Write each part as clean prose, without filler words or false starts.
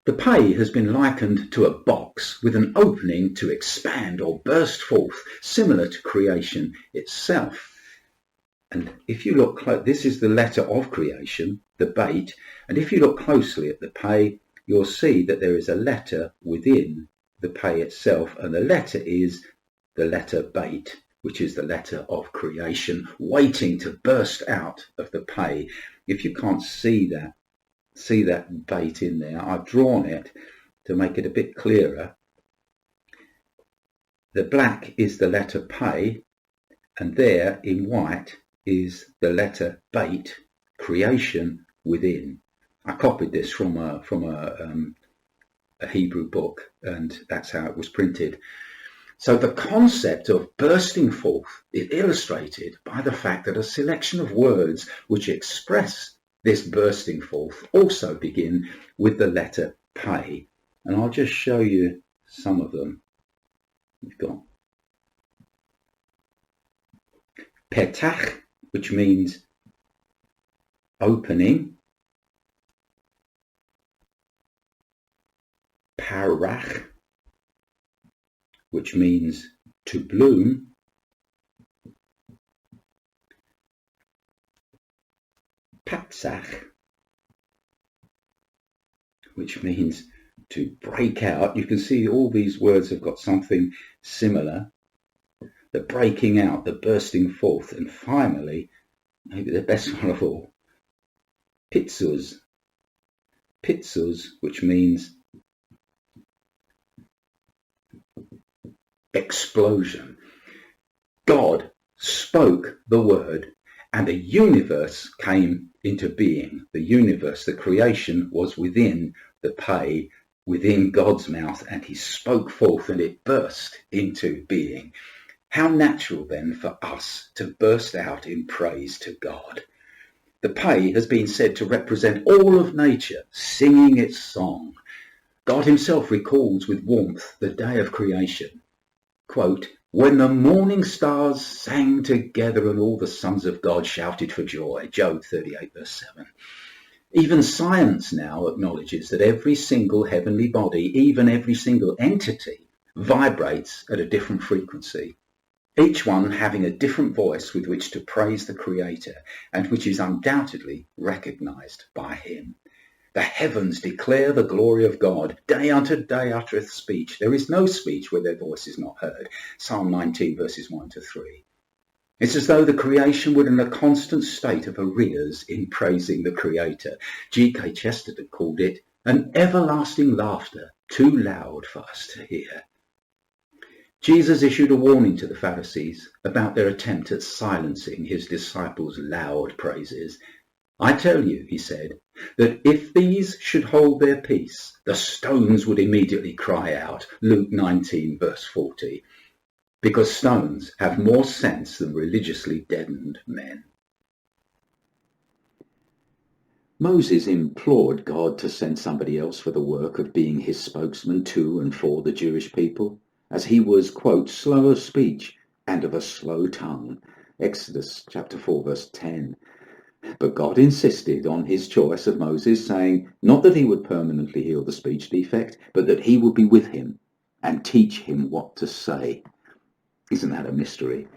The pay has been likened to a box with an opening to expand or burst forth, similar to creation itself. And if you look close, this is the letter of creation, the bait, and if you look closely at the pay, you'll see that there is a letter within the pay itself, and the letter is the letter bait, which is the letter of creation, waiting to burst out of the pay. If you can't see that bait in there, I've drawn it to make it a bit clearer. The black is the letter pay, and there in white is the letter bait, creation within. I copied this from a Hebrew book, and that's how it was printed. So the concept of bursting forth is illustrated by the fact that a selection of words which express this bursting forth also begin with the letter pay. And I'll just show you some of them. We've got petach, which means opening. Parach, which means to bloom. Patzach, which means to break out. You can see all these words have got something similar. The breaking out, the bursting forth, and finally, maybe the best one of all, pitzuz. Pitzuz, which means explosion. God spoke the word and the universe came into being. The universe, the creation, was within the pay, within God's mouth, and he spoke forth and it burst into being. How natural then for us to burst out in praise to God. The pay has been said to represent all of nature singing its song. God himself recalls with warmth the day of creation. Quote, when the morning stars sang together and all the sons of God shouted for joy. Job 38 verse 7. Even science now acknowledges that every single heavenly body, even every single entity, vibrates at a different frequency. Each one having a different voice with which to praise the Creator, and which is undoubtedly recognized by him. The heavens declare the glory of God. Day unto day uttereth speech. There is no speech where their voice is not heard. Psalm 19 verses 1 to 3. It's as though the creation were in a constant state of arrears in praising the Creator. G.K. Chesterton called it an everlasting laughter, too loud for us to hear. Jesus issued a warning to the Pharisees about their attempt at silencing his disciples' loud praises. I tell you, he said, that if these should hold their peace, the stones would immediately cry out. Luke 19 verse 40. Because stones have more sense than religiously deadened men. Moses implored God to send somebody else for the work of being his spokesman to and for the Jewish people, as he was, quote, slow of speech and of a slow tongue. Exodus chapter 4 verse 10. But God insisted on his choice of Moses, saying not that he would permanently heal the speech defect, but that he would be with him and teach him what to say. Isn't that a mystery?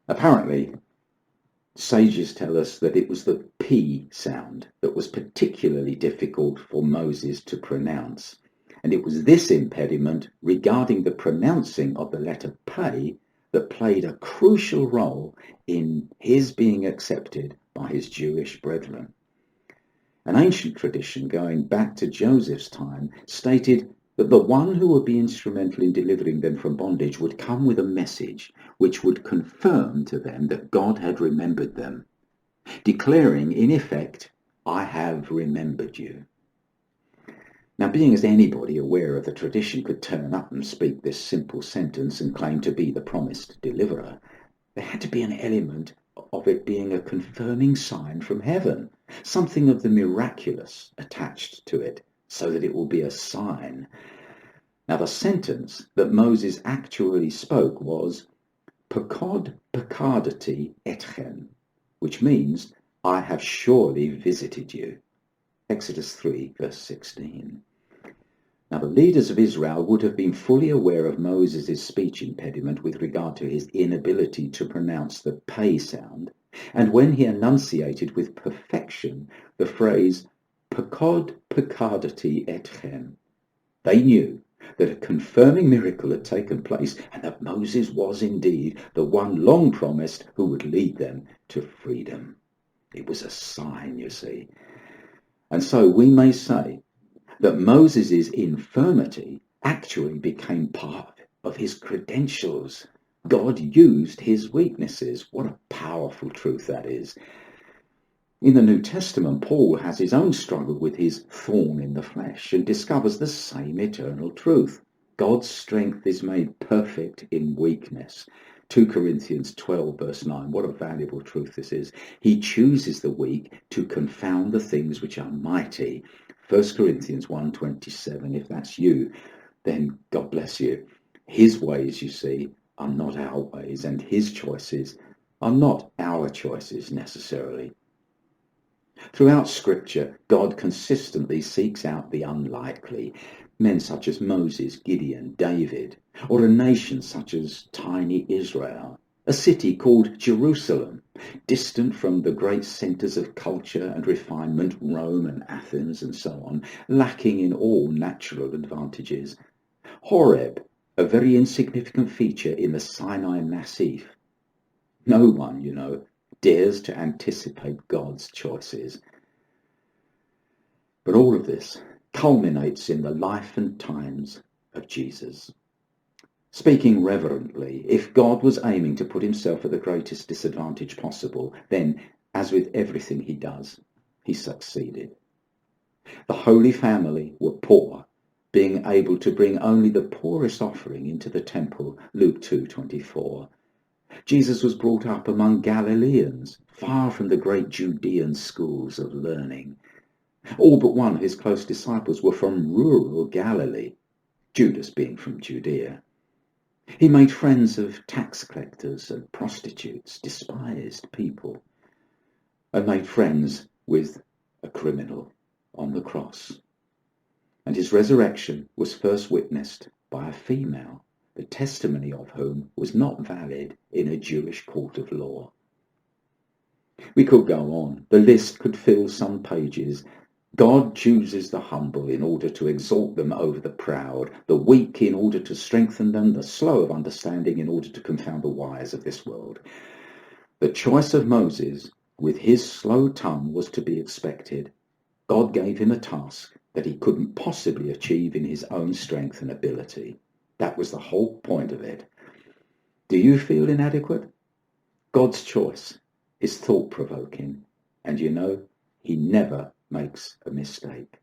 Apparently, sages tell us that it was the P sound that was particularly difficult for Moses to pronounce. And it was this impediment regarding the pronouncing of the letter P that played a crucial role in his being accepted by his Jewish brethren. An ancient tradition going back to Joseph's time stated that the one who would be instrumental in delivering them from bondage would come with a message which would confirm to them that God had remembered them, declaring in effect, I have remembered you. Now, being as anybody aware of the tradition could turn up and speak this simple sentence and claim to be the promised deliverer, there had to be an element of it being a confirming sign from heaven, something of the miraculous attached to it, so that it will be a sign. Now, the sentence that Moses actually spoke was, Pekod pekadati etchem, which means, I have surely visited you. Exodus 3, verse 16. Now, the leaders of Israel would have been fully aware of Moses' speech impediment with regard to his inability to pronounce the pay sound, and when he enunciated with perfection the phrase "pekod pekadati etchem," they knew that a confirming miracle had taken place and that Moses was indeed the one long promised who would lead them to freedom. It was a sign, you see. And so we may say that Moses' infirmity actually became part of his credentials. God used his weaknesses. What a powerful truth that is. In the New Testament, Paul has his own struggle with his thorn in the flesh and discovers the same eternal truth. God's strength is made perfect in weakness. 2 Corinthians 12, verse 9. What a valuable truth this is. He chooses the weak to confound the things which are mighty. 1 Corinthians 1:27. If that's you, then God bless you. His ways, you see, are not our ways, and his choices are not our choices necessarily. Throughout Scripture, God consistently seeks out the unlikely, men such as Moses, Gideon, David, or a nation such as tiny Israel, a city called Jerusalem, distant from the great centres of culture and refinement, Rome and Athens and so on, lacking in all natural advantages. Horeb, a very insignificant feature in the Sinai Massif. No one, dares to anticipate God's choices. But all of this culminates in the life and times of Jesus. Speaking reverently, if God was aiming to put himself at the greatest disadvantage possible, then, as with everything he does, he succeeded. The Holy Family were poor, being able to bring only the poorest offering into the temple, Luke 2:24. Jesus was brought up among Galileans, far from the great Judean schools of learning. All but one of his close disciples were from rural Galilee, Judas being from Judea. He made friends of tax collectors and prostitutes, despised people, and made friends with a criminal on the cross. And his resurrection was first witnessed by a female, the testimony of whom was not valid in a Jewish court of law. We could go on. The list could fill some pages. God chooses the humble in order to exalt them over the proud, the weak in order to strengthen them, the slow of understanding in order to confound the wise of this world. The choice of Moses with his slow tongue was to be expected. God gave him a task that he couldn't possibly achieve in his own strength and ability. That was the whole point of it. Do you feel inadequate? God's choice is thought-provoking, and he never makes a mistake.